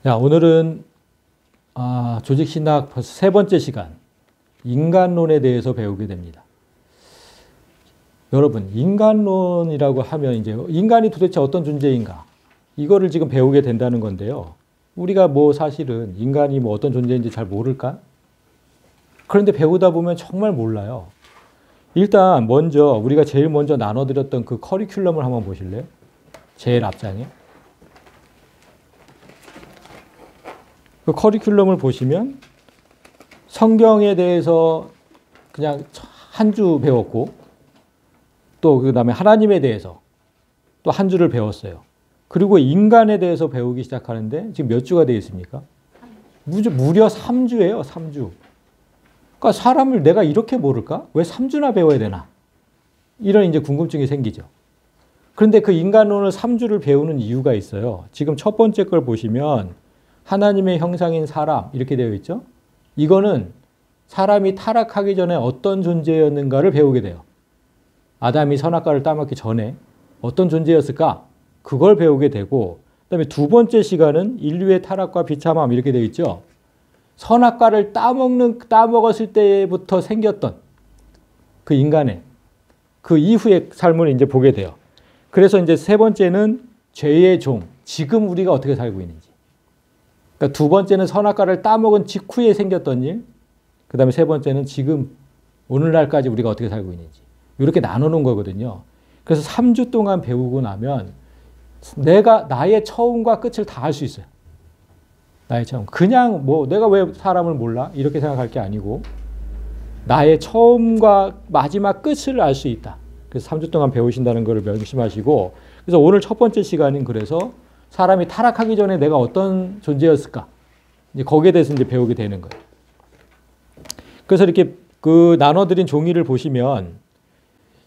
자, 오늘은 조직신학 벌써 세 번째 시간, 인간론에 대해서 배우게 됩니다. 여러분, 인간론이라고 하면 이제 인간이 도대체 어떤 존재인가? 이거를 지금 배우게 된다는 건데요. 우리가 뭐 사실은 인간이 뭐 어떤 존재인지 잘 모를까? 그런데 배우다 보면 정말 몰라요. 일단 먼저 우리가 제일 먼저 나눠드렸던 그 커리큘럼을 한번 보실래요? 제일 앞장에. 그 커리큘럼을 보시면 성경에 대해서 그냥 한 주 배웠고 또 그 다음에 하나님에 대해서 또 한 주를 배웠어요. 그리고 인간에 대해서 배우기 시작하는데 지금 몇 주가 되어 있습니까? 무려 3주예요. 3주. 그러니까 사람을 내가 이렇게 모를까? 왜 3주나 배워야 되나? 이런 이제 궁금증이 생기죠. 그런데 그 인간론을 3주를 배우는 이유가 있어요. 지금 첫 번째 걸 보시면 하나님의 형상인 사람 이렇게 되어 있죠. 이거는 사람이 타락하기 전에 어떤 존재였는가를 배우게 돼요. 아담이 선악과를 따먹기 전에 어떤 존재였을까? 그걸 배우게 되고, 그다음에 두 번째 시간은 인류의 타락과 비참함 이렇게 되어 있죠. 선악과를 따먹었을 때부터 생겼던 그 인간의 그 이후의 삶을 이제 보게 돼요. 그래서 이제 세 번째는 죄의 종, 지금 우리가 어떻게 살고 있는지. 그러니까 두 번째는 선악과를 따먹은 직후에 생겼던 일, 그 다음에 세 번째는 지금 오늘날까지 우리가 어떻게 살고 있는지. 이렇게 나누는 거거든요. 그래서 3주 동안 배우고 나면 나의 처음과 끝을 다 알 수 있어요. 나의 처음. 그냥 뭐 내가 왜 사람을 몰라? 이렇게 생각할 게 아니고 나의 처음과 마지막 끝을 알 수 있다. 그래서 3주 동안 배우신다는 것을 명심하시고, 그래서 오늘 첫 번째 시간은 그래서 사람이 타락하기 전에 내가 어떤 존재였을까? 이제 거기에 대해서 이제 배우게 되는 거예요. 그래서 이렇게 그 나눠드린 종이를 보시면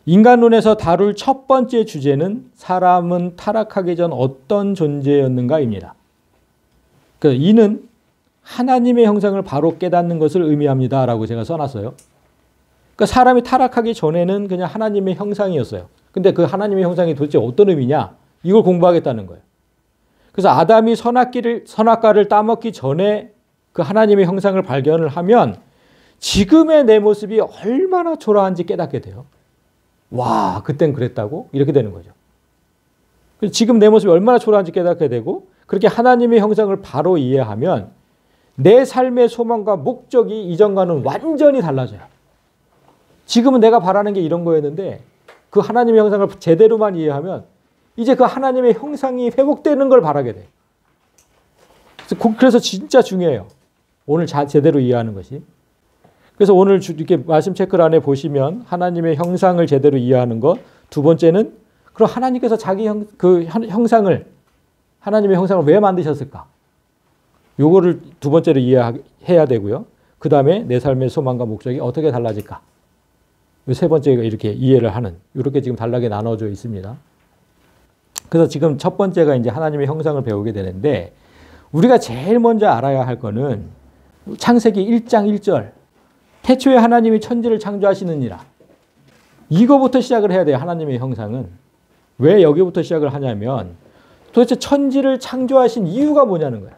인간론에서 다룰 첫 번째 주제는 사람은 타락하기 전 어떤 존재였는가입니다. 그 이는 하나님의 형상을 바로 깨닫는 것을 의미합니다라고 제가 써놨어요. 그러니까 사람이 타락하기 전에는 그냥 하나님의 형상이었어요. 근데 그 하나님의 형상이 도대체 어떤 의미냐? 이걸 공부하겠다는 거예요. 그래서 아담이 선악과를 따먹기 전에 그 하나님의 형상을 발견을 하면 지금의 내 모습이 얼마나 초라한지 깨닫게 돼요. 와, 그땐 그랬다고? 이렇게 되는 거죠. 지금 내 모습이 얼마나 초라한지 깨닫게 되고, 그렇게 하나님의 형상을 바로 이해하면 내 삶의 소망과 목적이 이전과는 완전히 달라져요. 지금은 내가 바라는 게 이런 거였는데 그 하나님의 형상을 제대로만 이해하면 이제 그 하나님의 형상이 회복되는 걸 바라게 돼요. 그래서 진짜 중요해요. 오늘 제대로 이해하는 것이. 그래서 오늘 이렇게 말씀 체크란에 보시면 하나님의 형상을 제대로 이해하는 것. 두 번째는 그럼 하나님께서 자기 형상을, 하나님의 형상을 왜 만드셨을까? 요거를 두 번째로 이해해야 되고요. 그 다음에 내 삶의 소망과 목적이 어떻게 달라질까? 세 번째가 이렇게 이해를 하는, 이렇게 지금 단락에 나눠져 있습니다. 그래서 지금 첫 번째가 이제 하나님의 형상을 배우게 되는데, 우리가 제일 먼저 알아야 할 거는 창세기 1장 1절. 태초에 하나님이 천지를 창조하시느니라. 이거부터 시작을 해야 돼요. 하나님의 형상은. 왜 여기부터 시작을 하냐면 도대체 천지를 창조하신 이유가 뭐냐는 거예요.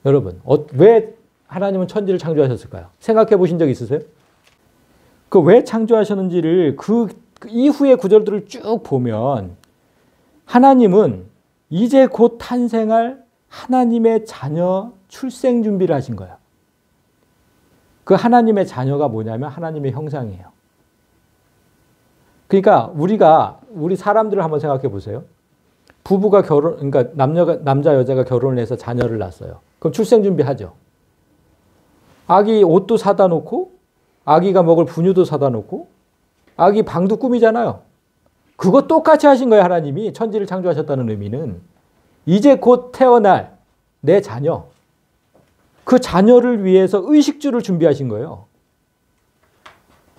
여러분, 왜 하나님은 천지를 창조하셨을까요? 생각해 보신 적 있으세요? 그 왜 창조하셨는지를 그 이후의 구절들을 쭉 보면 하나님은 이제 곧 탄생할 하나님의 자녀 출생 준비를 하신 거예요. 그 하나님의 자녀가 뭐냐면 하나님의 형상이에요. 그러니까 우리 사람들을 한번 생각해 보세요. 부부가 그러니까 남자 여자가 결혼을 해서 자녀를 낳았어요. 그럼 출생 준비하죠. 아기 옷도 사다 놓고 아기가 먹을 분유도 사다 놓고 아기 방도 꾸미잖아요. 그거 똑같이 하신 거예요. 하나님이 천지를 창조하셨다는 의미는 이제 곧 태어날 내 자녀, 그 자녀를 위해서 의식주를 준비하신 거예요.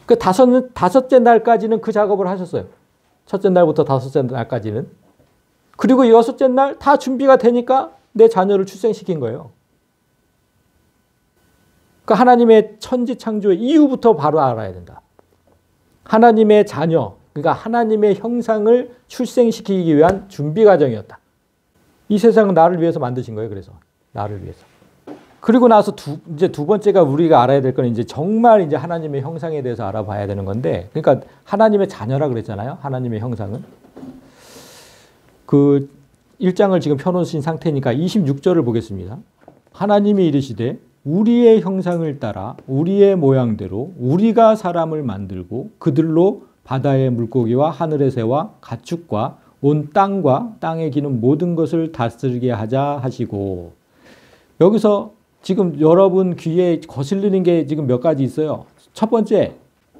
그 다섯째 날까지는 그 작업을 하셨어요. 첫째 날부터 다섯째 날까지는. 그리고 여섯째 날 다 준비가 되니까 내 자녀를 출생시킨 거예요. 그 하나님의 천지 창조의 이유부터 바로 알아야 된다. 하나님의 자녀, 그러니까 하나님의 형상을 출생시키기 위한 준비 과정이었다. 이 세상은 나를 위해서 만드신 거예요. 그래서 나를 위해서. 그리고 나서 이제 두 번째가 우리가 알아야 될 건 이제 정말 이제 하나님의 형상에 대해서 알아봐야 되는 건데, 그러니까 하나님의 자녀라 그랬잖아요. 하나님의 형상은. 그 1장을 지금 펴놓으신 상태니까 26절을 보겠습니다. 하나님이 이르시되 우리의 형상을 따라 우리의 모양대로 우리가 사람을 만들고 그들로 바다의 물고기와 하늘의 새와 가축과 온 땅과 땅에 기는 모든 것을 다스리게 하자 하시고, 여기서 지금 여러분 귀에 거슬리는 게 지금 몇 가지 있어요. 첫 번째,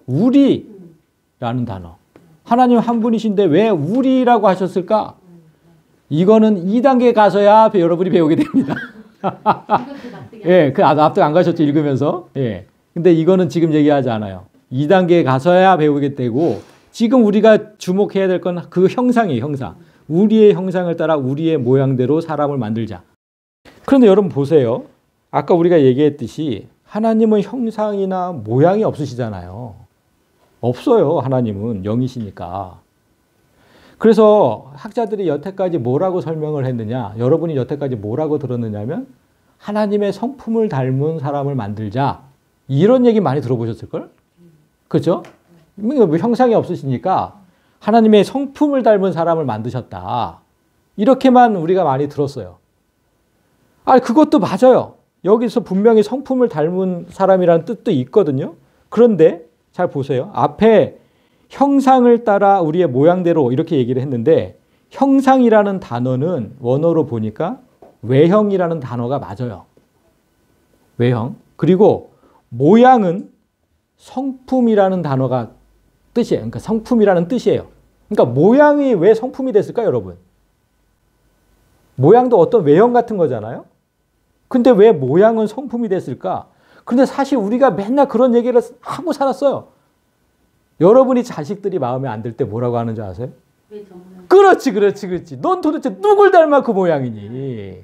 우리라는 단어. 하나님 한 분이신데 왜 우리라고 하셨을까? 이거는 2단계 가서야 여러분이 배우게 됩니다. 예, 그 납득 안 가셨죠, 읽으면서. 예. 근데 이거는 지금 얘기하지 않아요. 2단계에 가서야 배우게 되고, 지금 우리가 주목해야 될 건 그 형상이에요, 형상. 우리의 형상을 따라 우리의 모양대로 사람을 만들자. 그런데 여러분 보세요. 아까 우리가 얘기했듯이 하나님은 형상이나 모양이 없으시잖아요. 없어요, 하나님은 영이시니까. 그래서 학자들이 여태까지 뭐라고 설명을 했느냐, 여러분이 여태까지 뭐라고 들었느냐면 하나님의 성품을 닮은 사람을 만들자, 이런 얘기 많이 들어보셨을걸? 그렇죠? 형상이 없으시니까 하나님의 성품을 닮은 사람을 만드셨다, 이렇게만 우리가 많이 들었어요. 그것도 맞아요. 여기서 분명히 성품을 닮은 사람이라는 뜻도 있거든요. 그런데 잘 보세요. 앞에 형상을 따라 우리의 모양대로 이렇게 얘기를 했는데, 형상이라는 단어는 원어로 보니까 외형이라는 단어가 맞아요. 외형. 그리고 모양은 성품이라는 단어가 뜻이에요. 그러니까 성품이라는 뜻이에요. 그러니까 모양이 왜 성품이 됐을까, 여러분? 모양도 어떤 외형 같은 거잖아요. 근데 왜 모양은 성품이 됐을까? 근데 사실 우리가 맨날 그런 얘기를 하고 살았어요. 여러분이 자식들이 마음에 안 들 때 뭐라고 하는 줄 아세요? 그렇지. 넌 도대체 누굴 닮아 그 모양이니?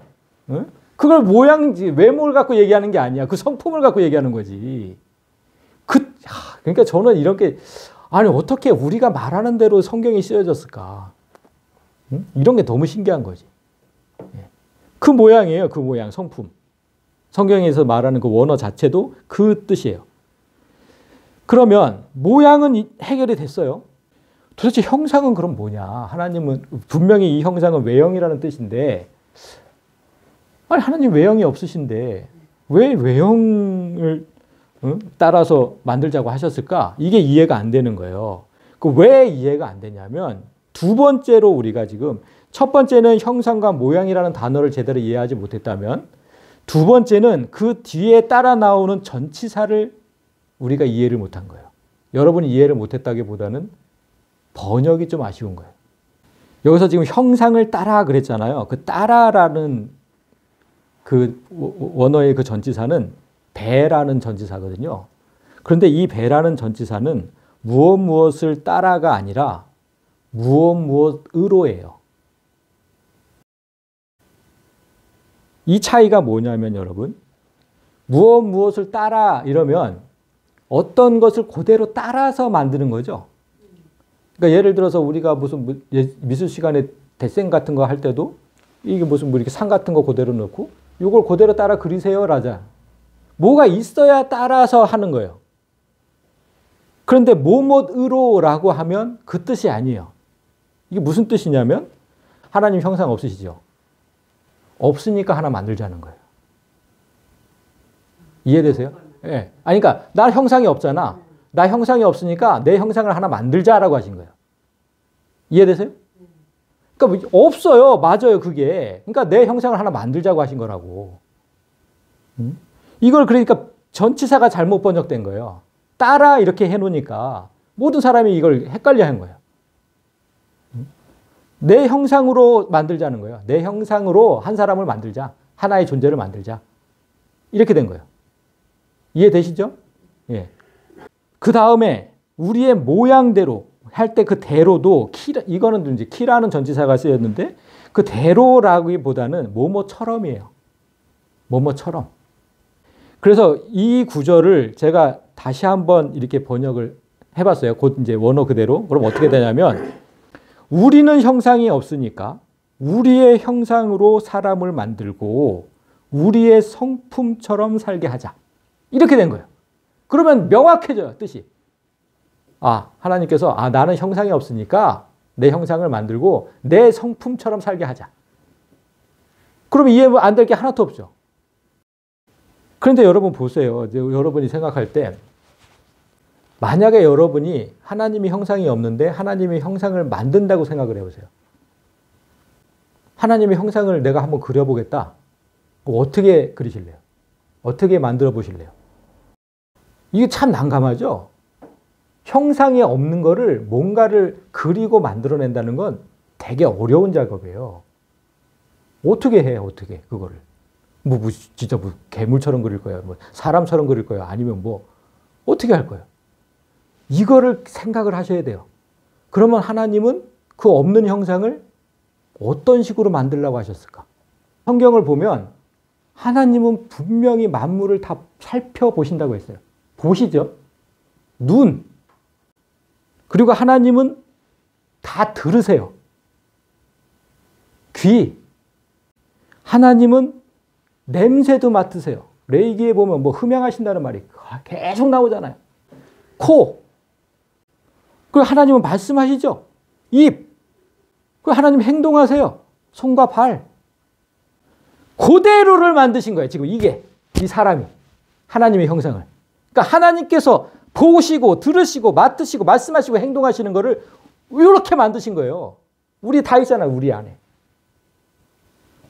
응? 그걸 모양지, 외모를 갖고 얘기하는 게 아니야. 그 성품을 갖고 얘기하는 거지. 그러니까 저는 이렇게, 어떻게 우리가 말하는 대로 성경이 쓰여졌을까? 응? 이런 게 너무 신기한 거지. 그 모양이에요. 그 모양, 성품. 성경에서 말하는 그 원어 자체도 그 뜻이에요. 그러면 모양은 해결이 됐어요. 도대체 형상은 그럼 뭐냐? 하나님은 분명히 이 형상은 외형이라는 뜻인데, 하나님 외형이 없으신데 왜 외형을 따라서 만들자고 하셨을까? 이게 이해가 안 되는 거예요. 왜 이해가 안 되냐면, 두 번째로 우리가 지금, 첫 번째는 형상과 모양이라는 단어를 제대로 이해하지 못했다면, 두 번째는 그 뒤에 따라 나오는 전치사를 우리가 이해를 못한 거예요. 여러분이 이해를 못했다기보다는 번역이 좀 아쉬운 거예요. 여기서 지금 형상을 따라 그랬잖아요. 그 따라라는 그 원어의 그 전치사는 배라는 전치사거든요. 그런데 이 배라는 전치사는 무엇을 따라가 아니라 무엇으로예요. 이 차이가 뭐냐면, 여러분, 무엇을 따라 이러면 어떤 것을 그대로 따라서 만드는 거죠. 그러니까 예를 들어서 우리가 무슨 미술 시간에 데생 같은 거 할 때도 이게 무슨 이렇게 상 같은 거 그대로 넣고 이걸 그대로 따라 그리세요 라자. 뭐가 있어야 따라서 하는 거예요. 그런데 뭐뭐으로라고 하면 그 뜻이 아니에요. 이게 무슨 뜻이냐면, 하나님 형상 없으시죠? 없으니까 하나 만들자는 거예요. 이해되세요? 예. 그러니까 나 형상이 없잖아. 나 형상이 없으니까 내 형상을 하나 만들자라고 하신 거예요. 이해되세요? 그러니까 없어요. 맞아요, 그게. 그러니까 내 형상을 하나 만들자고 하신 거라고. 이걸 그러니까 전치사가 잘못 번역된 거예요. 따라 이렇게 해놓으니까 모든 사람이 이걸 헷갈려 한 거예요. 내 형상으로 만들자는 거예요. 내 형상으로 한 사람을 만들자. 하나의 존재를 만들자. 이렇게 된 거예요. 이해되시죠? 예. 그 다음에 우리의 모양대로 할 때 그 대로도 이거는 이제 키라는 전치사가 쓰였는데, 그 대로라기보다는 뭐뭐처럼이에요. 뭐뭐처럼. 그래서 이 구절을 제가 다시 한번 이렇게 번역을 해봤어요. 곧 이제 원어 그대로. 그럼 어떻게 되냐면, 우리는 형상이 없으니까 우리의 형상으로 사람을 만들고 우리의 성품처럼 살게 하자. 이렇게 된 거예요. 그러면 명확해져요, 뜻이. 하나님께서 나는 형상이 없으니까 내 형상을 만들고 내 성품처럼 살게 하자. 그러면 이해 안 될 게 하나도 없죠. 그런데 여러분 보세요. 여러분이 생각할 때 만약에 여러분이 하나님의 형상이 없는데 하나님의 형상을 만든다고 생각을 해보세요. 하나님의 형상을 내가 한번 그려보겠다. 어떻게 그리실래요? 어떻게 만들어 보실래요? 이게 참 난감하죠? 형상이 없는 거를 뭔가를 그리고 만들어낸다는 건 되게 어려운 작업이에요. 어떻게 해, 어떻게, 그거를. 진짜 괴물처럼 그릴 거예요? 사람처럼 그릴 거예요? 아니면 어떻게 할 거예요? 이거를 생각을 하셔야 돼요. 그러면 하나님은 그 없는 형상을 어떤 식으로 만들려고 하셨을까? 성경을 보면 하나님은 분명히 만물을 다 살펴보신다고 했어요. 보시죠. 눈. 그리고 하나님은 다 들으세요. 귀. 하나님은 냄새도 맡으세요. 레위기에 보면 흠양하신다는 말이 계속 나오잖아요. 코. 그리고 하나님은 말씀하시죠. 입. 그리고 하나님 행동하세요. 손과 발. 그대로를 만드신 거예요. 지금 이 사람이. 하나님의 형상을. 그러니까 하나님께서 보시고 들으시고 맡으시고 말씀하시고 행동하시는 거를 이렇게 만드신 거예요. 우리 다 있잖아요. 우리 안에.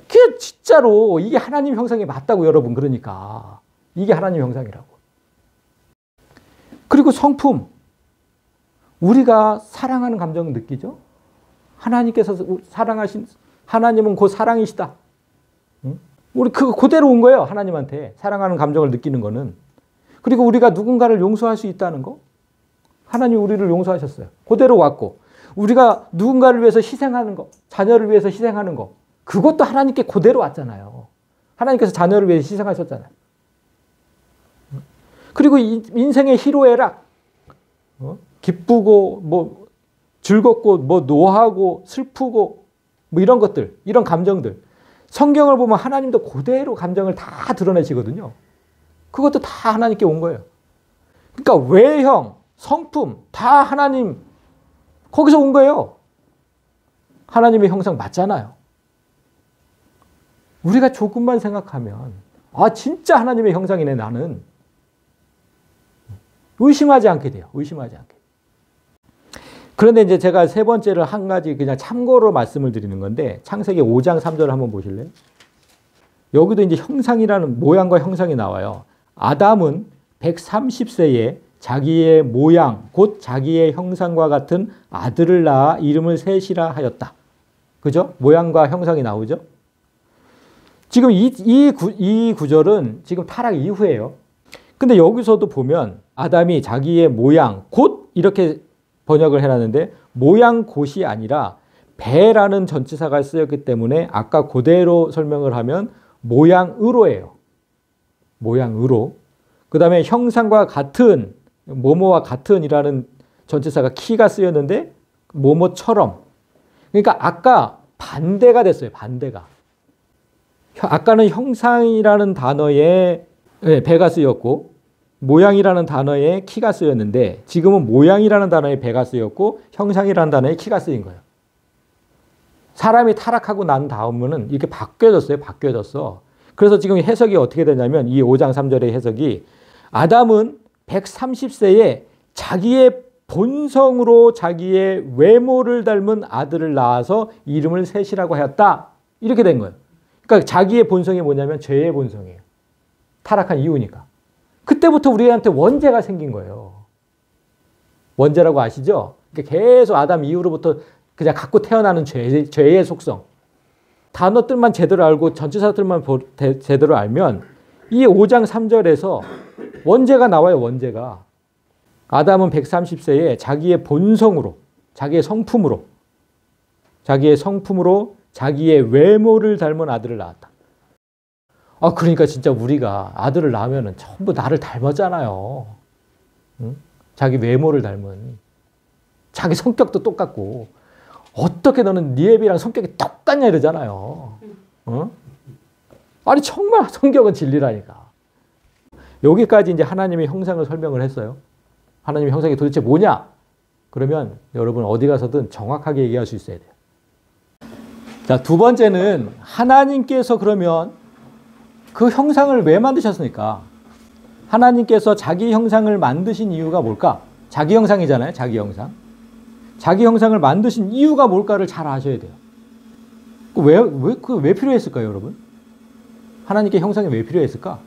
그게 진짜로 이게 하나님 형상이 맞다고 여러분. 그러니까 이게 하나님 형상이라고. 그리고 성품. 우리가 사랑하는 감정을 느끼죠. 하나님께서 사랑하신 하나님은 곧 사랑이시다. 우리 그대로 온 거예요. 하나님한테 사랑하는 감정을 느끼는 거는. 그리고 우리가 누군가를 용서할 수 있다는 거. 하나님 우리를 용서하셨어요. 그대로 왔고. 우리가 누군가를 위해서 희생하는 거. 자녀를 위해서 희생하는 거. 그것도 하나님께 그대로 왔잖아요. 하나님께서 자녀를 위해서 희생하셨잖아요. 그리고 인생의 희로애락. 기쁘고 즐겁고 노하고 슬프고 이런 것들. 이런 감정들. 성경을 보면 하나님도 그대로 감정을 다 드러내시거든요. 그것도 다 하나님께 온 거예요. 그러니까 외형, 성품 다 하나님 거기서 온 거예요. 하나님의 형상 맞잖아요. 우리가 조금만 생각하면 진짜 하나님의 형상이네 나는. 의심하지 않게 돼요. 의심하지 않게. 그런데 이제 제가 세 번째를 한 가지 그냥 참고로 말씀을 드리는 건데 창세기 5장 3절을 한번 보실래요? 여기도 이제 형상이라는 모양과 형상이 나와요. 아담은 130세에 자기의 모양 곧 자기의 형상과 같은 아들을 낳아 이름을 셋이라 하였다. 그죠? 모양과 형상이 나오죠? 지금 이 구절은 지금 타락 이후예요. 근데 여기서도 보면 아담이 자기의 모양 곧 이렇게 번역을 해놨는데 모양 곧이 아니라 배라는 전치사가 쓰였기 때문에 아까 그대로 설명을 하면 모양으로예요. 모양으로. 그 다음에 형상과 같은 뭐뭐와 같은이라는 전치사가 키가 쓰였는데 뭐뭐처럼. 그러니까 아까 반대가 됐어요. 반대가. 아까는 형상이라는 단어에 배가 쓰였고 모양이라는 단어에 키가 쓰였는데 지금은 모양이라는 단어에 배가 쓰였고 형상이라는 단어에 키가 쓰인 거예요. 사람이 타락하고 난 다음에는 이렇게 바뀌어졌어요. 바뀌어졌어. 그래서 지금 해석이 어떻게 되냐면 이 5장 3절의 해석이 아담은 130세에 자기의 본성으로 자기의 외모를 닮은 아들을 낳아서 이름을 셋이라고 하였다. 이렇게 된 거예요. 그러니까 자기의 본성이 뭐냐면 죄의 본성이에요. 타락한 이유니까. 그때부터 우리한테 원죄가 생긴 거예요. 원죄라고 아시죠? 그러니까 계속 아담 이후로부터 그냥 갖고 태어나는 죄의 속성. 단어들만 제대로 알고 전치사들만 제대로 알면 이 5장 3절에서 원죄가 나와요. 원죄가. 아담은 130세에 자기의 본성으로 자기의 성품으로 자기의 외모를 닮은 아들을 낳았다. 그러니까 진짜 우리가 아들을 낳으면 전부 나를 닮았잖아요. 응? 자기 외모를 닮은. 자기 성격도 똑같고. 어떻게 너는 네 애비랑 성격이 똑같냐 이러잖아요. 어? 아니 정말 성경은 진리라니까. 여기까지 이제 하나님의 형상을 설명을 했어요. 하나님의 형상이 도대체 뭐냐? 그러면 여러분 어디 가서든 정확하게 얘기할 수 있어야 돼요. 자, 두 번째는 하나님께서 그러면 그 형상을 왜 만드셨습니까? 하나님께서 자기 형상을 만드신 이유가 뭘까? 자기 형상이잖아요. 자기 형상. 자기 형상을 만드신 이유가 뭘까를 잘 아셔야 돼요. 왜 필요했을까요, 여러분? 하나님께 형상이 왜 필요했을까?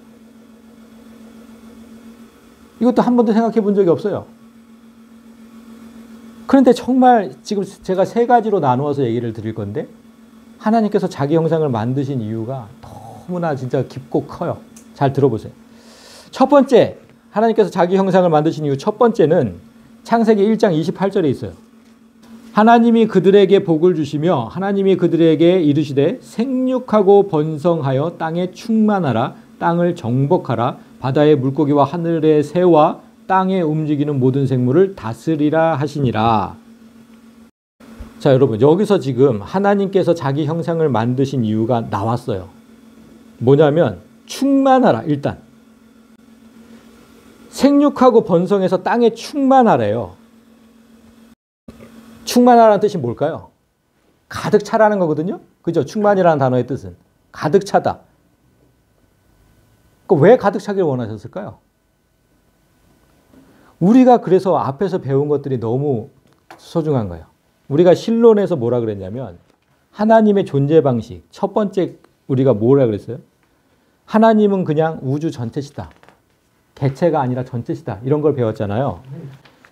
이것도 한 번도 생각해 본 적이 없어요. 그런데 정말 지금 제가 세 가지로 나누어서 얘기를 드릴 건데 하나님께서 자기 형상을 만드신 이유가 너무나 진짜 깊고 커요. 잘 들어보세요. 첫 번째, 하나님께서 자기 형상을 만드신 이유 첫 번째는 창세기 1장 28절에 있어요. 하나님이 그들에게 복을 주시며 하나님이 그들에게 이르시되 생육하고 번성하여 땅에 충만하라 땅을 정복하라 바다의 물고기와 하늘의 새와 땅에 움직이는 모든 생물을 다스리라 하시니라. 자, 여러분 여기서 지금 하나님께서 자기 형상을 만드신 이유가 나왔어요. 뭐냐면 충만하라. 일단 생육하고 번성해서 땅에 충만하래요. 충만하라는 뜻이 뭘까요? 가득 차라는 거거든요. 그죠? 충만이라는 단어의 뜻은 가득 차다. 왜 가득 차기를 원하셨을까요? 우리가 그래서 앞에서 배운 것들이 너무 소중한 거예요. 우리가 신론에서 뭐라 그랬냐면 하나님의 존재 방식 첫 번째 우리가 뭐라 그랬어요? 하나님은 그냥 우주 전체시다. 개체가 아니라 전체시다. 이런 걸 배웠잖아요.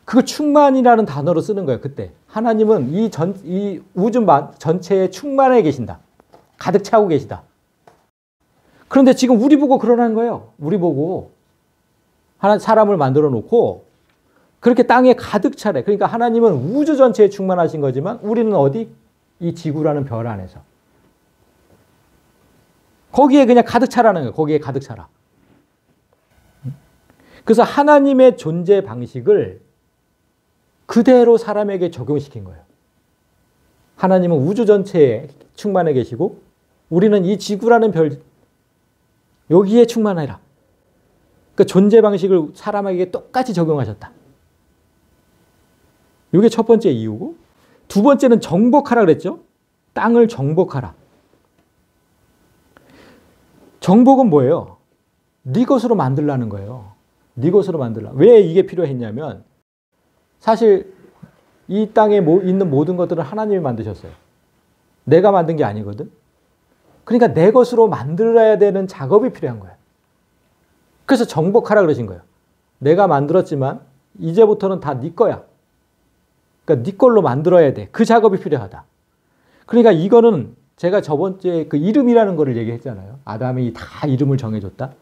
그걸 충만이라는 단어로 쓰는 거예요. 그때 하나님은 이 우주 전체에 충만해 계신다. 가득 차고 계시다. 그런데 지금 우리 보고 그러라는 거예요. 우리 보고 하나 사람을 만들어 놓고 그렇게 땅에 가득 차래. 그러니까 하나님은 우주 전체에 충만하신 거지만 우리는 어디? 이 지구라는 별 안에서. 거기에 그냥 가득 차라는 거예요. 거기에 가득 차라. 그래서 하나님의 존재 방식을 그대로 사람에게 적용시킨 거예요. 하나님은 우주 전체에 충만해 계시고 우리는 이 지구라는 별 여기에 충만해라. 그 존재 방식을 사람에게 똑같이 적용하셨다. 이게 첫 번째 이유고 두 번째는 정복하라 그랬죠. 땅을 정복하라. 정복은 뭐예요? 네 것으로 만들라는 거예요. 네 것으로 만들라. 왜 이게 필요했냐면 사실 이 땅에 있는 모든 것들은 하나님이 만드셨어요. 내가 만든 게 아니거든. 그러니까 내 것으로 만들어야 되는 작업이 필요한 거예요. 그래서 정복하라 그러신 거예요. 내가 만들었지만 이제부터는 다 네 거야. 그러니까 네 걸로 만들어야 돼. 그 작업이 필요하다. 그러니까 이거는 제가 저번주에 그 이름이라는 거를 얘기했잖아요. 아담이 다 이름을 정해줬다.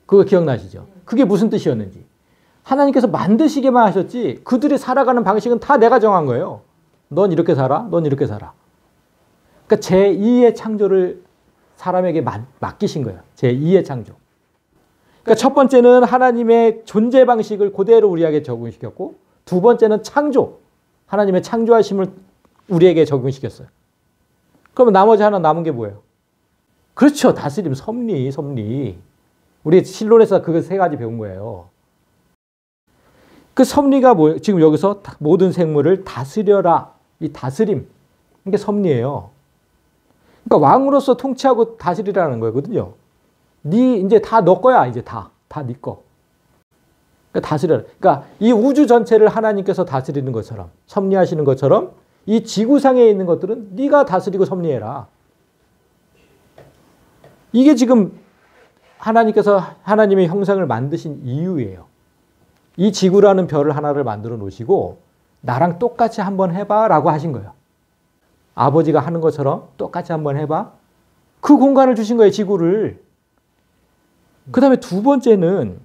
그거 기억나시죠? 그게 무슨 뜻이었는지. 하나님께서 만드시게만 하셨지 그들이 살아가는 방식은 다 내가 정한 거예요. 넌 이렇게 살아. 넌 이렇게 살아. 그러니까 제2의 창조를 사람에게 맡기신 거예요. 제2의 창조. 그러니까 첫 번째는 하나님의 존재 방식을 그대로 우리에게 적용시켰고 두 번째는 창조. 하나님의 창조하심을 우리에게 적용시켰어요. 그러면 나머지 하나 남은 게 뭐예요? 그렇죠. 다스림, 섭리. 우리 신론에서 그 세 가지 배운 거예요. 그 섭리가 뭐예요? 지금 여기서 모든 생물을 다스려라. 이 다스림. 이게 섭리예요. 그러니까 왕으로서 통치하고 다스리라는 거거든요. 이제 다 너 거야. 이제 다 네 거. 그러니까 다스려라. 그러니까 이 우주 전체를 하나님께서 다스리는 것처럼 섭리하시는 것처럼 이 지구상에 있는 것들은 네가 다스리고 섭리해라. 이게 지금 하나님께서 하나님의 형상을 만드신 이유예요. 이 지구라는 별을 하나를 만들어 놓으시고 나랑 똑같이 한번 해봐 라고 하신 거예요. 아버지가 하는 것처럼 똑같이 한번 해봐. 그 공간을 주신 거예요. 지구를. 그 다음에 두 번째는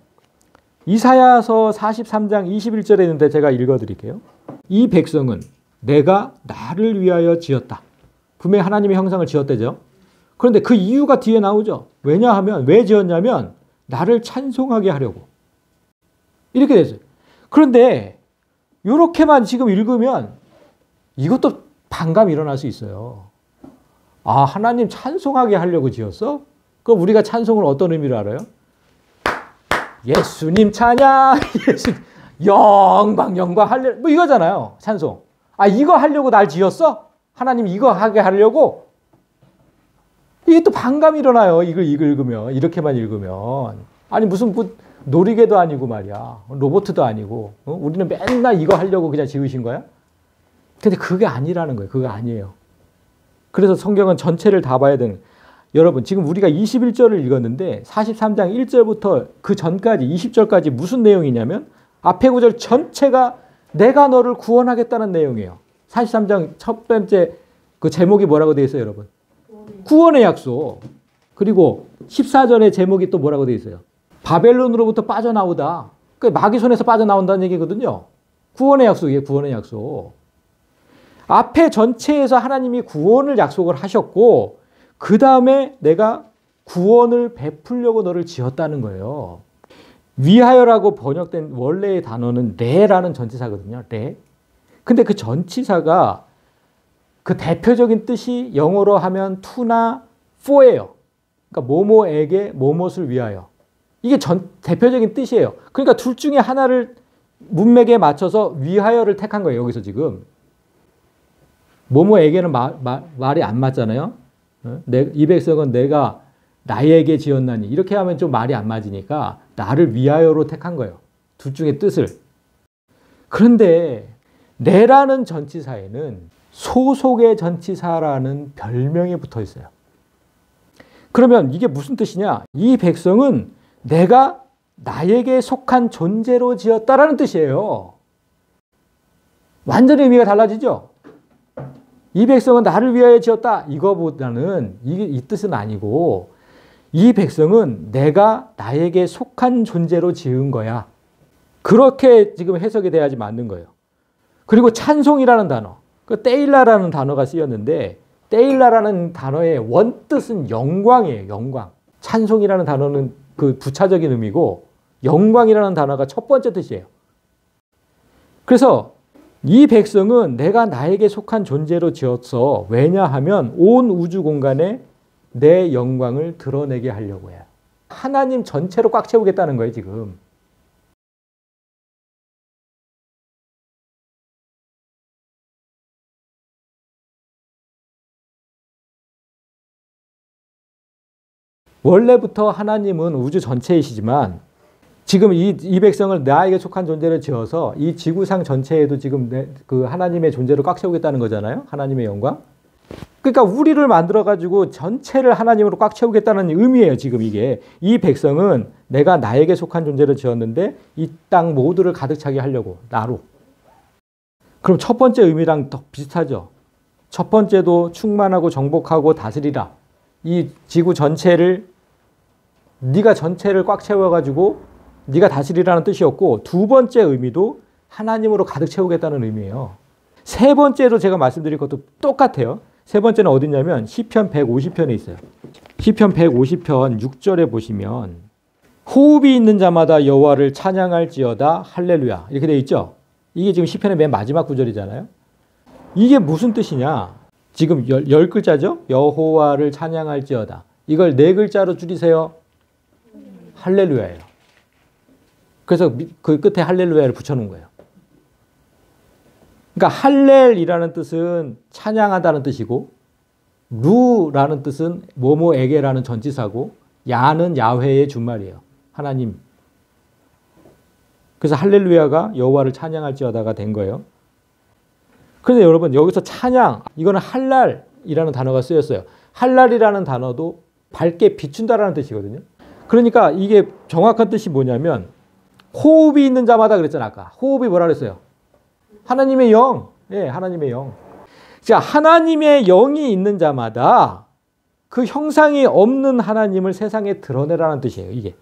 이사야서 43장 21절에 있는데 제가 읽어드릴게요. 이 백성은 내가 나를 위하여 지었다. 분명히 하나님의 형상을 지었대죠. 그런데 그 이유가 뒤에 나오죠. 왜냐하면 왜 지었냐면 나를 찬송하게 하려고. 이렇게 됐어요. 그런데 이렇게만 지금 읽으면 이것도 반감이 일어날 수 있어요. 아, 하나님 찬송하게 하려고 지었어? 그럼 우리가 찬송을 어떤 의미로 알아요? 예수님 찬양, 예수 영광 영광 할래 뭐 이거잖아요. 찬송. 아 이거 하려고 날 지었어? 하나님 이거 하게 하려고? 이게 또 반감이 일어나요. 이걸 읽으면 이렇게만 읽으면 아니 무슨 뭐 놀이개도 아니고 말이야. 로봇도 아니고 우리는 맨날 이거 하려고 그냥 지으신 거야? 근데 그게 아니라는 거예요. 그거 아니에요. 그래서 성경은 전체를 다 봐야 되는 여러분 지금 우리가 21절을 읽었는데 43장 1절부터 그 전까지 20절까지 무슨 내용이냐면 앞에 구절 전체가 내가 너를 구원하겠다는 내용이에요. 43장 첫 번째 그 제목이 뭐라고 되어 있어요, 여러분? 구원의 약속. 그리고 14절의 제목이 또 뭐라고 되어 있어요? 바벨론으로부터 빠져나오다. 그 마귀 손에서 빠져나온다는 얘기거든요. 구원의 약속이에요, 구원의 약속. 앞에 전체에서 하나님이 구원을 약속을 하셨고 그 다음에 내가 구원을 베풀려고 너를 지었다는 거예요. 위하여라고 번역된 원래의 단어는 레라는 전치사거든요. 레. 근데 그 전치사가 그 대표적인 뜻이 영어로 하면 to나 for예요. 그러니까 뭐뭐에게 뭐뭇을 위하여. 이게 대표적인 뜻이에요. 그러니까 둘 중에 하나를 문맥에 맞춰서 위하여를 택한 거예요. 여기서 지금. 뭐뭐에게는 말이 안 맞잖아요. 이 백성은 내가 나에게 지었나니 이렇게 하면 좀 말이 안 맞으니까 나를 위하여로 택한 거예요. 둘 중에 뜻을. 그런데 내라는 전치사에는 소속의 전치사라는 별명이 붙어 있어요. 그러면 이게 무슨 뜻이냐? 이 백성은 내가 나에게 속한 존재로 지었다라는 뜻이에요. 완전히 의미가 달라지죠? 이 백성은 나를 위하여 지었다. 이거보다는 이 뜻은 아니고 이 백성은 내가 나에게 속한 존재로 지은 거야. 그렇게 지금 해석이 돼야지 맞는 거예요. 그리고 찬송이라는 단어, 그 테일라라는 단어가 쓰였는데 테일라라는 단어의 원뜻은 영광이에요. 영광. 찬송이라는 단어는 그 부차적인 의미고 영광이라는 단어가 첫 번째 뜻이에요. 그래서 이 백성은 내가 나에게 속한 존재로 지었어. 왜냐하면 온 우주 공간에 내 영광을 드러내게 하려고 해요. 하나님 전체로 꽉 채우겠다는 거예요, 지금. 원래부터 하나님은 우주 전체이시지만 지금 이 백성을 나에게 속한 존재를 지어서 이 지구상 전체에도 지금 그 하나님의 존재로 꽉 채우겠다는 거잖아요. 하나님의 영광. 그러니까 우리를 만들어가지고 전체를 하나님으로 꽉 채우겠다는 의미예요. 지금 이게. 이 백성은 내가 나에게 속한 존재를 지었는데 이 땅 모두를 가득 차게 하려고. 나로. 그럼 첫 번째 의미랑 더 비슷하죠. 첫 번째도 충만하고 정복하고 다스리라. 이 지구 전체를 네가 전체를 꽉 채워가지고 네가 다스리라는 뜻이었고 두 번째 의미도 하나님으로 가득 채우겠다는 의미예요. 세 번째로 제가 말씀드릴 것도 똑같아요. 세 번째는 어디냐면 시편 150편에 있어요. 시편 150편 6절에 보시면 호흡이 있는 자마다 여호와를 찬양할지어다 할렐루야 이렇게 되어 있죠. 이게 지금 시편의 맨 마지막 구절이잖아요. 이게 무슨 뜻이냐? 지금 10글자죠. 여호와를 찬양할지어다. 이걸 4글자로 줄이세요. 할렐루야예요. 그래서 그 끝에 할렐루야를 붙여놓은 거예요. 그러니까 할렐이라는 뜻은 찬양하다는 뜻이고 루라는 뜻은 뭐뭐에게라는 전치사고 야는 야훼의 준말이에요. 하나님. 그래서 할렐루야가 여호와를 찬양할지어다가 된 거예요. 그런데 여러분 여기서 찬양 이거는 할랄이라는 단어가 쓰였어요. 할랄이라는 단어도 밝게 비춘다라는 뜻이거든요. 그러니까 이게 정확한 뜻이 뭐냐면 호흡이 있는 자마다 그랬잖아 아까. 호흡이 뭐라 그랬어요? 하나님의 영. 예, 하나님의 영. 자, 하나님의 영이 있는 자마다 그 형상이 없는 하나님을 세상에 드러내라는 뜻이에요. 이게.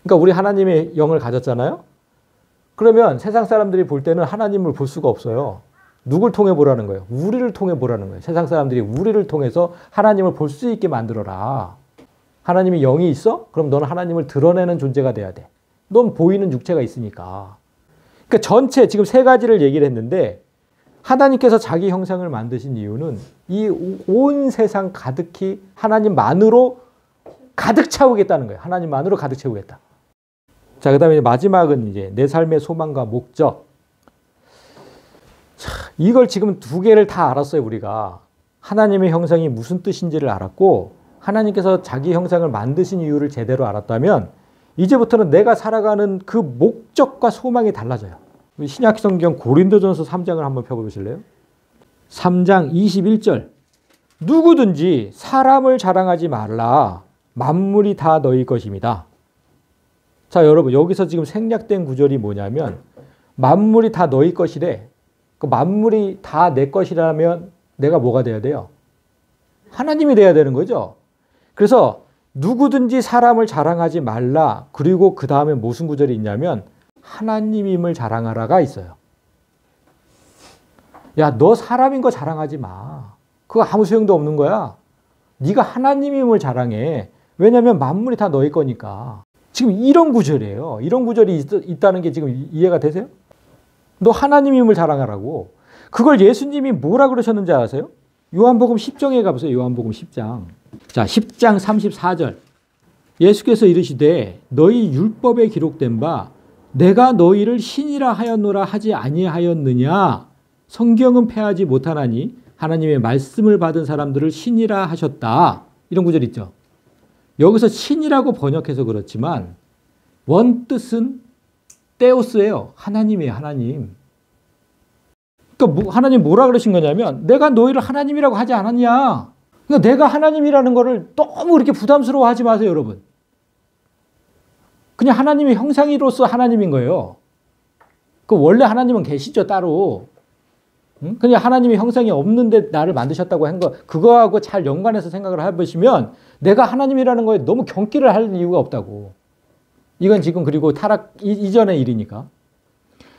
그러니까 우리 하나님의 영을 가졌잖아요. 그러면 세상 사람들이 볼 때는 하나님을 볼 수가 없어요. 누굴 통해 보라는 거예요? 우리를 통해 보라는 거예요. 세상 사람들이 우리를 통해서 하나님을 볼 수 있게 만들어라. 하나님의 영이 있어? 그럼 너는 하나님을 드러내는 존재가 돼야 돼. 넌 보이는 육체가 있으니까. 그러니까 전체 지금 3가지를 얘기를 했는데 하나님께서 자기 형상을 만드신 이유는 이 온 세상 가득히 하나님만으로 가득 채우겠다는 거예요. 하나님만으로 가득 채우겠다. 자, 그 다음에 마지막은 이제 내 삶의 소망과 목적. 자, 이걸 지금 두 개를 다 알았어요, 우리가. 하나님의 형상이 무슨 뜻인지를 알았고, 하나님께서 자기 형상을 만드신 이유를 제대로 알았다면, 이제부터는 내가 살아가는 그 목적과 소망이 달라져요. 신약 성경 고린도전서 3장을 한번 펴보실래요? 3장 21절. 누구든지 사람을 자랑하지 말라. 만물이 다 너희 것입니다. 자, 여러분, 여기서 지금 생략된 구절이 뭐냐면, 만물이 다 너희 것이래. 그 만물이 다 내 것이라면 내가 뭐가 돼야 돼요? 하나님이 돼야 되는 거죠. 그래서 누구든지 사람을 자랑하지 말라. 그리고 그 다음에 무슨 구절이 있냐면 하나님임을 자랑하라가 있어요. 야, 너 사람인 거 자랑하지 마. 그거 아무 소용도 없는 거야. 네가 하나님임을 자랑해. 왜냐하면 만물이 다 너희 거니까. 지금 이런 구절이에요. 이런 구절이 있다는 게 지금 이해가 되세요? 너 하나님임을 자랑하라고. 그걸 예수님이 뭐라 그러셨는지 아세요? 요한복음 10장에 가보세요. 요한복음 10장. 자, 10장 34절. 예수께서 이르시되 너희 율법에 기록된 바 내가 너희를 신이라 하였노라 하지 아니하였느냐. 성경은 패하지 못하나니 하나님의 말씀을 받은 사람들을 신이라 하셨다. 이런 구절 있죠. 여기서 신이라고 번역해서 그렇지만 원뜻은 테오스예요. 하나님이에요. 하나님. 그러니까 하나님 뭐라 그러신 거냐면 내가 너희를 하나님이라고 하지 않았냐. 그러니까 내가 하나님이라는 거를 너무 그렇게 부담스러워하지 마세요, 여러분. 그냥 하나님의 형상이로서 하나님인 거예요. 그 원래 하나님은 계시죠, 따로. 그냥 하나님의 형상이 없는데 나를 만드셨다고 한 거, 그거하고 잘 연관해서 생각을 해보시면 내가 하나님이라는 거에 너무 경기를 할 이유가 없다고. 이건 지금 그리고 타락 이전의 일이니까.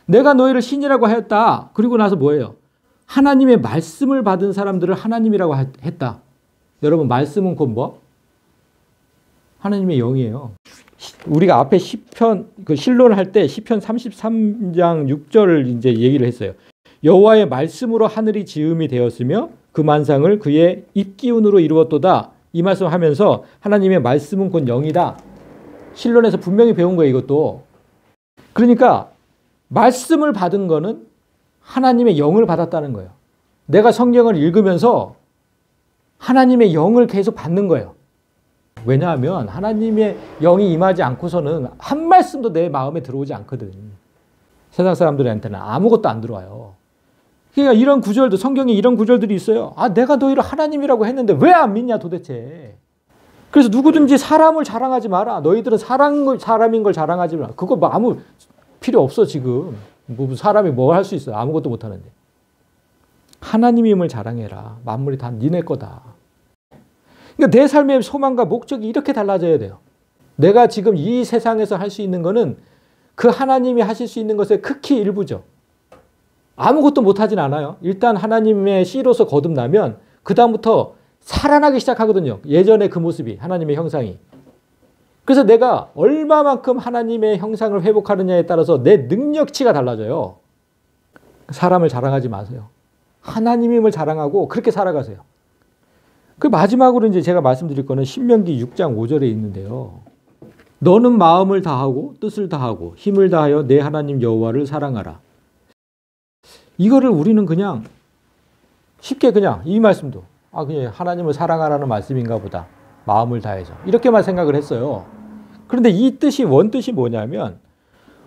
내가 너희를 신이라고 하였다. 그리고 나서 뭐예요? 하나님의 말씀을 받은 사람들을 하나님이라고 했다. 여러분, 말씀은 곧 뭐? 하나님의 영이에요. 우리가 앞에 시편, 그 신론을 할 때 시편 33장 6절을 이제 얘기를 했어요. 여호와의 말씀으로 하늘이 지음이 되었으며 그 만상을 그의 입기운으로 이루었도다. 이 말씀 하면서 하나님의 말씀은 곧 영이다. 신론에서 분명히 배운 거예요, 이것도. 그러니까 말씀을 받은 거는 하나님의 영을 받았다는 거예요. 내가 성경을 읽으면서 하나님의 영을 계속 받는 거예요. 왜냐하면 하나님의 영이 임하지 않고서는 한 말씀도 내 마음에 들어오지 않거든. 세상 사람들한테는 아무것도 안 들어와요. 그러니까 이런 구절도, 성경에 이런 구절들이 있어요. 아, 내가 너희를 하나님이라고 했는데 왜 안 믿냐 도대체. 그래서 누구든지 사람을 자랑하지 마라. 너희들은 사람인 걸 자랑하지 마라. 그거 뭐 아무 필요 없어 지금. 뭐 사람이 뭘 할 수 있어. 아무것도 못하는데. 하나님임을 자랑해라. 만물이 다 니네 거다. 그러니까 내 삶의 소망과 목적이 이렇게 달라져야 돼요. 내가 지금 이 세상에서 할 수 있는 거는 그 하나님이 하실 수 있는 것의 극히 일부죠. 아무것도 못하진 않아요. 일단 하나님의 씨로서 거듭나면 그 다음부터 살아나기 시작하거든요. 예전의 그 모습이, 하나님의 형상이. 그래서 내가 얼마만큼 하나님의 형상을 회복하느냐에 따라서 내 능력치가 달라져요. 사람을 자랑하지 마세요. 하나님임을 자랑하고 그렇게 살아가세요. 그 마지막으로 이제 제가 말씀드릴 거는 신명기 6장 5절에 있는데요. 너는 마음을 다하고 뜻을 다하고 힘을 다하여 내 하나님 여호와를 사랑하라. 이거를 우리는 그냥 쉽게 그냥 이 말씀도 그냥 하나님을 사랑하라는 말씀인가 보다. 마음을 다해서. 이렇게만 생각을 했어요. 그런데 이 뜻이, 원뜻이 뭐냐면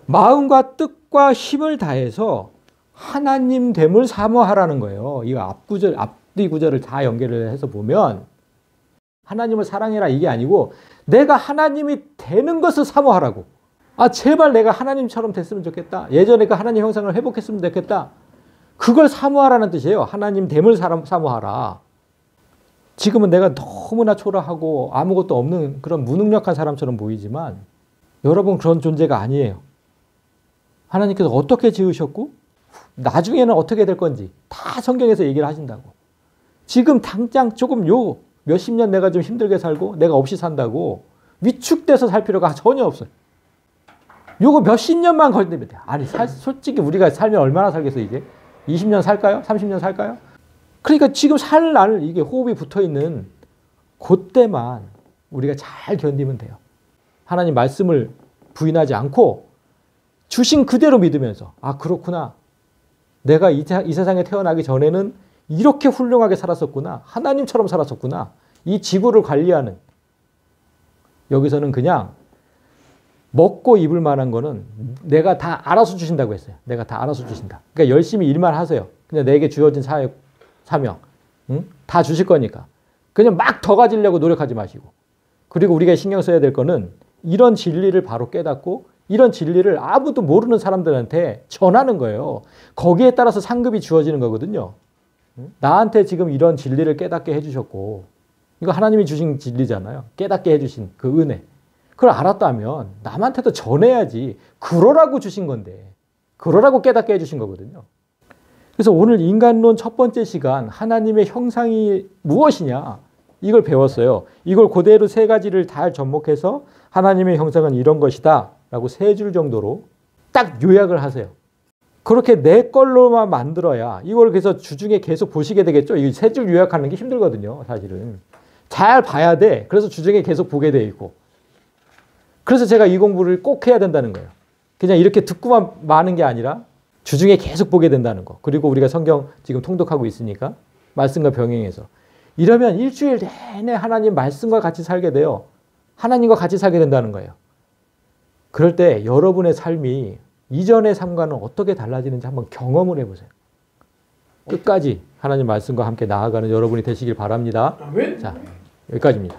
마음과 뜻과 힘을 다해서 하나님 됨을 사모하라는 거예요. 이거 앞뒤 구절을 다 연결을 해서 보면 하나님을 사랑해라 이게 아니고 내가 하나님이 되는 것을 사모하라고. 제발 내가 하나님처럼 됐으면 좋겠다. 예전에 그 하나님 형상을 회복했으면 좋겠다. 그걸 사모하라는 뜻이에요. 하나님 됨을 사모하라. 지금은 내가 너무나 초라하고 아무것도 없는 그런 무능력한 사람처럼 보이지만 여러분 그런 존재가 아니에요. 하나님께서 어떻게 지으셨고 나중에는 어떻게 될 건지 다 성경에서 얘기를 하신다고. 지금 당장 조금 몇십 년 내가 좀 힘들게 살고 내가 없이 산다고 위축돼서 살 필요가 전혀 없어요. 요거 몇십 년만 걸리면 돼. 아니 솔직히 우리가 살면 얼마나 살겠어 이제? 20년 살까요? 30년 살까요? 그러니까 지금 살 날 이게 호흡이 붙어있는 그때만 우리가 잘 견디면 돼요. 하나님 말씀을 부인하지 않고 주신 그대로 믿으면서 아 그렇구나. 내가 이 세상에 태어나기 전에는 이렇게 훌륭하게 살았었구나. 하나님처럼 살았었구나. 이 지구를 관리하는 여기서는 그냥 먹고 입을 만한 거는 내가 다 알아서 주신다고 했어요. 내가 다 알아서 주신다. 그러니까 열심히 일만 하세요. 그냥 내게 주어진 사명 다 주실 거니까. 그냥 막 더 가지려고 노력하지 마시고. 그리고 우리가 신경 써야 될 거는 이런 진리를 바로 깨닫고 이런 진리를 아무도 모르는 사람들한테 전하는 거예요. 거기에 따라서 상급이 주어지는 거거든요. 나한테 지금 이런 진리를 깨닫게 해주셨고 이거 하나님이 주신 진리잖아요. 깨닫게 해주신 그 은혜. 그걸 알았다면 남한테도 전해야지. 그러라고 주신 건데. 그러라고 깨닫게 해주신 거거든요. 그래서 오늘 인간론 첫 번째 시간 하나님의 형상이 무엇이냐 이걸 배웠어요. 이걸 그대로 세 가지를 잘 접목해서 하나님의 형상은 이런 것이다 라고 세 줄 정도로 딱 요약을 하세요. 그렇게 내 걸로만 만들어야 이걸 그래서 주중에 계속 보시게 되겠죠. 이 세 줄 요약하는 게 힘들거든요. 사실은. 잘 봐야 돼. 그래서 주중에 계속 보게 돼 있고. 그래서 제가 이 공부를 꼭 해야 된다는 거예요. 그냥 이렇게 듣고만 마는 게 아니라 주중에 계속 보게 된다는 거. 그리고 우리가 성경 지금 통독하고 있으니까 말씀과 병행해서. 이러면 일주일 내내 하나님 말씀과 같이 살게 돼요. 하나님과 같이 살게 된다는 거예요. 그럴 때 여러분의 삶이 이전의 삶과는 어떻게 달라지는지 한번 경험을 해보세요. 끝까지 하나님 말씀과 함께 나아가는 여러분이 되시길 바랍니다. 자, 여기까지입니다.